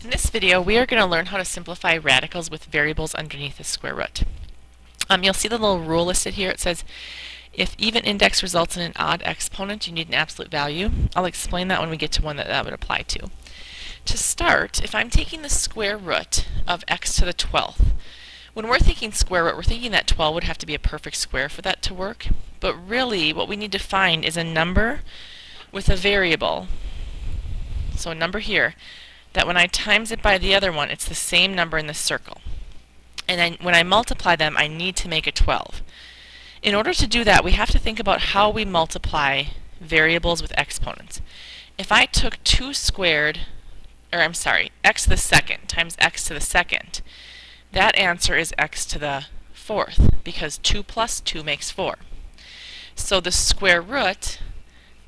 In this video, we are going to learn how to simplify radicals with variables underneath the square root. You'll see the little rule listed here. It says, if even index results in an odd exponent, you need an absolute value. I'll explain that when we get to one that would apply to. To start, if I'm taking the square root of x to the 12th, when we're thinking square root, we're thinking that 12 would have to be a perfect square for that to work. But really, what we need to find is a number with a variable. So a number here, that when I times it by the other one, it's the same number in the circle. And then when I multiply them, I need to make a 12. In order to do that, we have to think about how we multiply variables with exponents. If I took x to the second times x to the second, that answer is x to the 4th, because 2 plus 2 makes 4. So the square root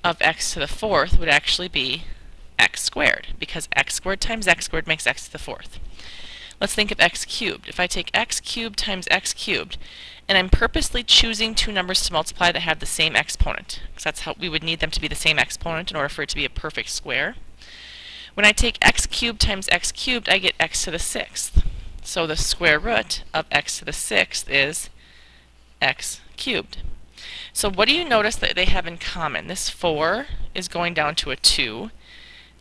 of x to the 4th would actually be x squared, because x squared times x squared makes x to the 4th. Let's think of x cubed. If I take x cubed times x cubed, and I'm purposely choosing two numbers to multiply that have the same exponent, because that's how we would need them to be the same exponent in order for it to be a perfect square. When I take x cubed times x cubed, I get x to the 6th. So the square root of x to the 6th is x cubed. So what do you notice that they have in common? This 4 is going down to a 2.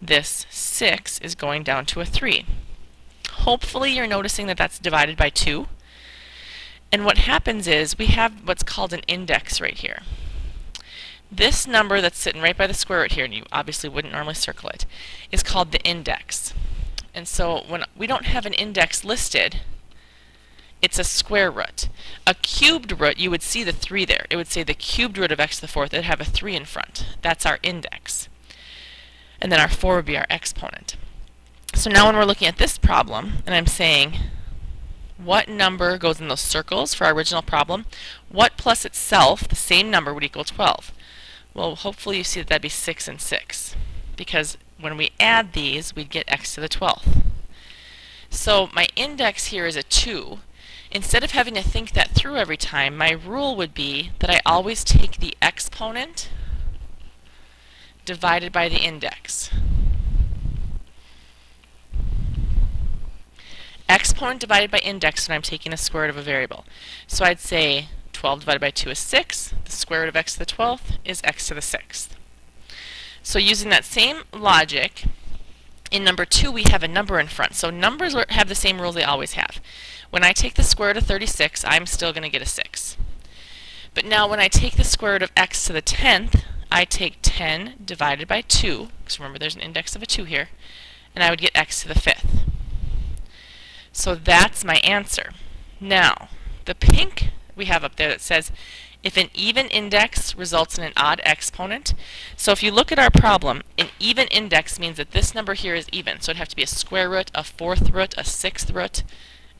This 6 is going down to a 3. Hopefully you're noticing that that's divided by 2. And what happens is we have what's called an index right here. This number that's sitting right by the square root here, and you obviously wouldn't normally circle it, is called the index. And so when we don't have an index listed, it's a square root. A cubed root, you would see the 3 there. It would say the cubed root of x to the 4th. It'd have a 3 in front. That's our index. And then our 4 would be our exponent. So now when we're looking at this problem, and I'm saying, what number goes in those circles for our original problem? What plus itself, the same number, would equal 12? Well, hopefully you see that that'd be 6 and 6. Because when we add these, we'd get x to the 12th. So my index here is a 2. Instead of having to think that through every time, my rule would be that I always take the exponent divided by the index. Exponent divided by index when I'm taking the square root of a variable. So I'd say 12 divided by 2 is 6. The square root of x to the 12th is x to the 6th. So using that same logic, in number 2 we have a number in front. So numbers have the same rules they always have. When I take the square root of 36, I'm still going to get a 6. But now when I take the square root of x to the 10th, I take 10 divided by 2, because remember there's an index of a 2 here, and I would get x to the 5th. So that's my answer. Now, the pink we have up there that says, if an even index results in an odd exponent. So if you look at our problem, an even index means that this number here is even. So it'd have to be a square root, a 4th root, a 6th root,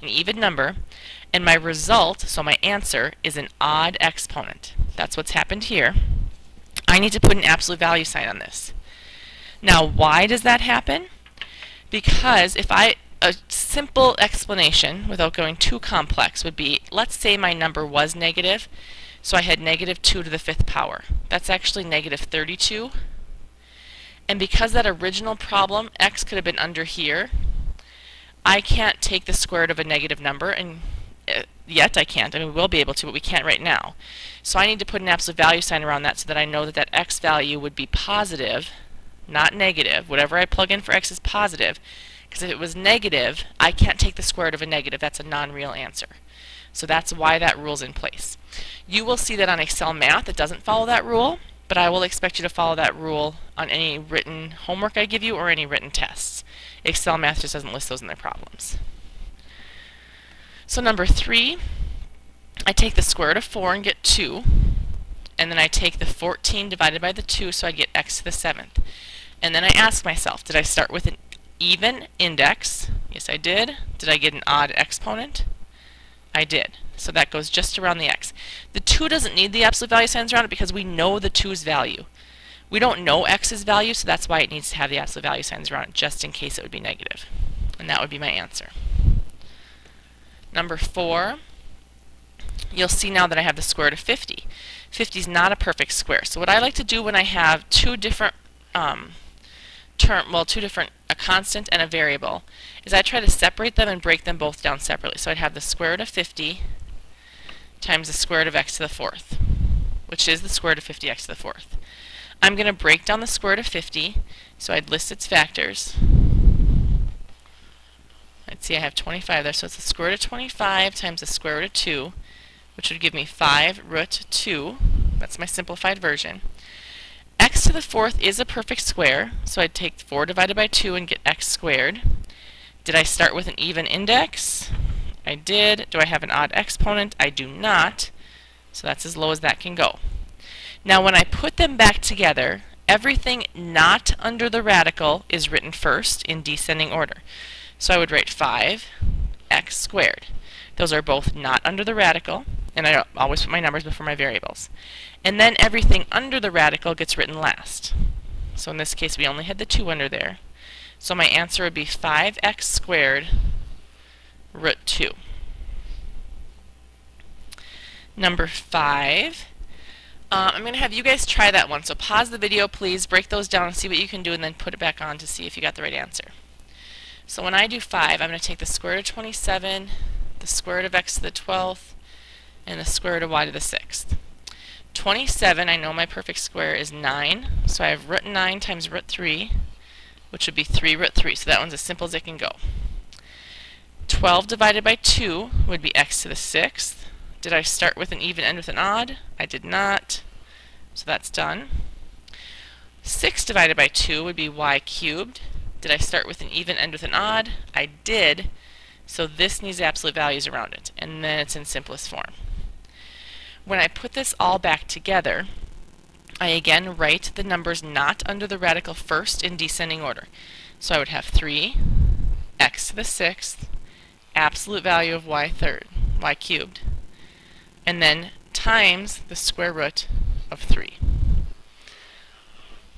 an even number. And my result, so my answer, is an odd exponent. That's what's happened here. I need to put an absolute value sign on this. Now, why does that happen? Because a simple explanation, without going too complex, would be, let's say my number was negative, so I had negative 2 to the 5th power. That's actually negative 32. And because that original problem, x could have been under here, I can't take the square root of a negative number, and yet I can't. I mean, we will be able to, but we can't right now. So I need to put an absolute value sign around that so that I know that that x value would be positive, not negative. Whatever I plug in for x is positive, because if it was negative, I can't take the square root of a negative. That's a non-real answer. So that's why that rule's in place. You will see that on Excel Math it doesn't follow that rule, but I will expect you to follow that rule on any written homework I give you or any written tests. Excel Math just doesn't list those in their problems. So number 3, I take the square root of 4 and get 2, and then I take the 14 divided by the 2, so I get x to the 7th. And then I ask myself, did I start with an even index? Yes, I did. Did I get an odd exponent? I did. So that goes just around the x. The 2 doesn't need the absolute value signs around it because we know the 2's value. We don't know x's value, so that's why it needs to have the absolute value signs around it, just in case it would be negative. And that would be my answer. Number 4, you'll see now that I have the square root of 50. 50 is not a perfect square. So what I like to do when I have two different constant and a variable is I try to separate them and break them both down separately. So I'd have the square root of 50 times the square root of x to the fourth, which is the square root of 50x to the fourth. I'm going to break down the square root of 50, so I'd list its factors. Let's see, I have 25 there, so it's the square root of 25 times the square root of 2, which would give me 5 root 2. That's my simplified version. X to the fourth is a perfect square, so I'd take 4 divided by 2 and get x squared. Did I start with an even index? I did. Do I have an odd exponent? I do not. So that's as low as that can go. Now when I put them back together, everything not under the radical is written first in descending order. So I would write 5x squared. Those are both not under the radical, and I always put my numbers before my variables. And then everything under the radical gets written last. So in this case we only had the 2 under there. So my answer would be 5x squared root 2. Number 5. I'm going to have you guys try that one. So pause the video, please, break those down and see what you can do, and then put it back on to see if you got the right answer. So when I do 5, I'm going to take the square root of 27, the square root of x to the 12th, and the square root of y to the 6th. 27, I know my perfect square is 9, so I have root 9 times root 3, which would be 3 root 3. So that one's as simple as it can go. 12 divided by 2 would be x to the 6th. Did I start with an even, end with an odd? I did not. So that's done. 6 divided by 2 would be y cubed. Did I start with an even, end with an odd? I did. So this needs absolute values around it. And then it's in simplest form. When I put this all back together, I again write the numbers not under the radical first in descending order. So I would have 3 x to the 6th, absolute value of y cubed, and then times the square root of 3.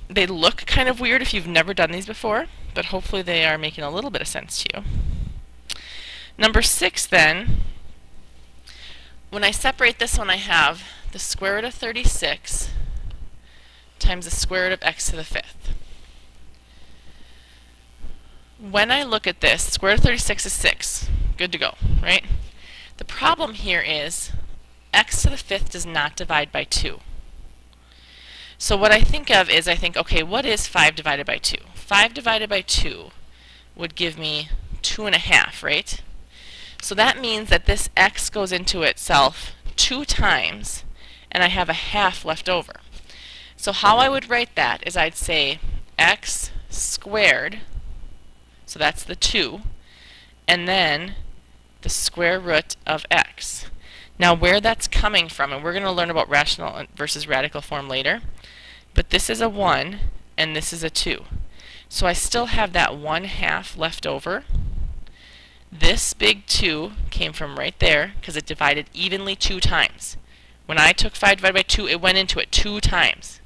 They look kind of weird if you've never done these before, but hopefully they are making a little bit of sense to you. Number 6 then, when I separate this one, I have the square root of 36 times the square root of x to the 5th. When I look at this, square root of 36 is 6. Good to go, right? The problem here is x to the 5th does not divide by 2. So what I think of is, okay, what is 5 divided by 2? 5 divided by 2 would give me 2.5, right? So that means that this x goes into itself 2 times, and I have a half left over. So how I would write that is I'd say x squared, so that's the 2, and then the square root of x. Now where that's coming from, and we're going to learn about rational versus radical form later, but this is a 1 and this is a 2. So I still have that 1/2 left over. This big 2 came from right there because it divided evenly 2 times. When I took 5 divided by 2, it went into it 2 times.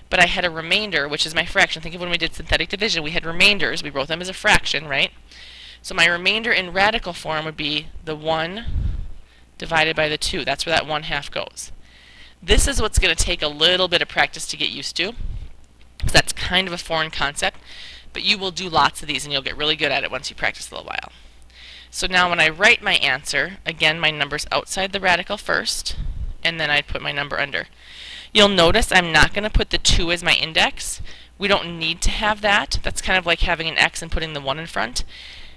But I had a remainder, which is my fraction. Think of when we did synthetic division. We had remainders. We wrote them as a fraction, right? So my remainder in radical form would be the 1 divided by the 2. That's where that 1/2 goes. This is what's going to take a little bit of practice to get used to, because that's kind of a foreign concept, but you will do lots of these and you'll get really good at it once you practice a little while. So now when I write my answer, again my number's outside the radical first, and then I'd put my number under. You'll notice I'm not going to put the 2 as my index. We don't need to have that. That's kind of like having an x and putting the 1 in front.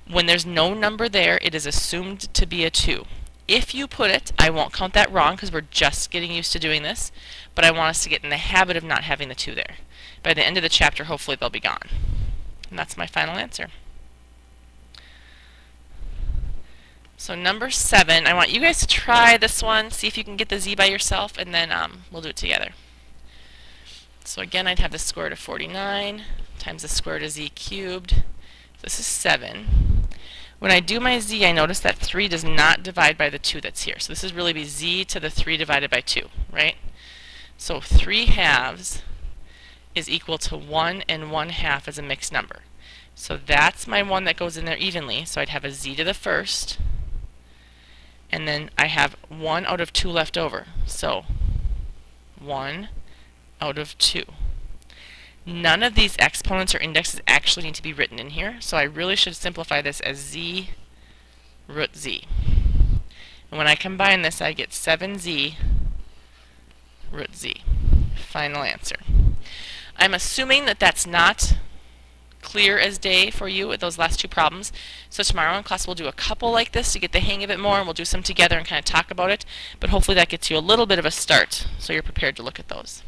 When there's no number there, it is assumed to be a 2. If you put it, I won't count that wrong because we're just getting used to doing this, but I want us to get in the habit of not having the 2 there. By the end of the chapter, hopefully they'll be gone. And that's my final answer. So number 7, I want you guys to try this one, see if you can get the z by yourself, and then we'll do it together. So again, I'd have the square root of 49 times the square root of z cubed. This is 7. When I do my z, I notice that 3 does not divide by the 2 that's here. So this is really be z to the 3 divided by 2, right? So 3/2 is equal to 1 and 1/2 as a mixed number. So that's my one that goes in there evenly. So I'd have a z to the first, and then I have 1 out of 2 left over. So 1 out of 2. None of these exponents or indexes actually need to be written in here, so I really should simplify this as z root z. And when I combine this, I get 7z root z. Final answer. I'm assuming that that's not clear as day for you with those last two problems. So tomorrow in class we'll do a couple like this to get the hang of it more, and we'll do some together and kind of talk about it. But hopefully that gets you a little bit of a start so you're prepared to look at those.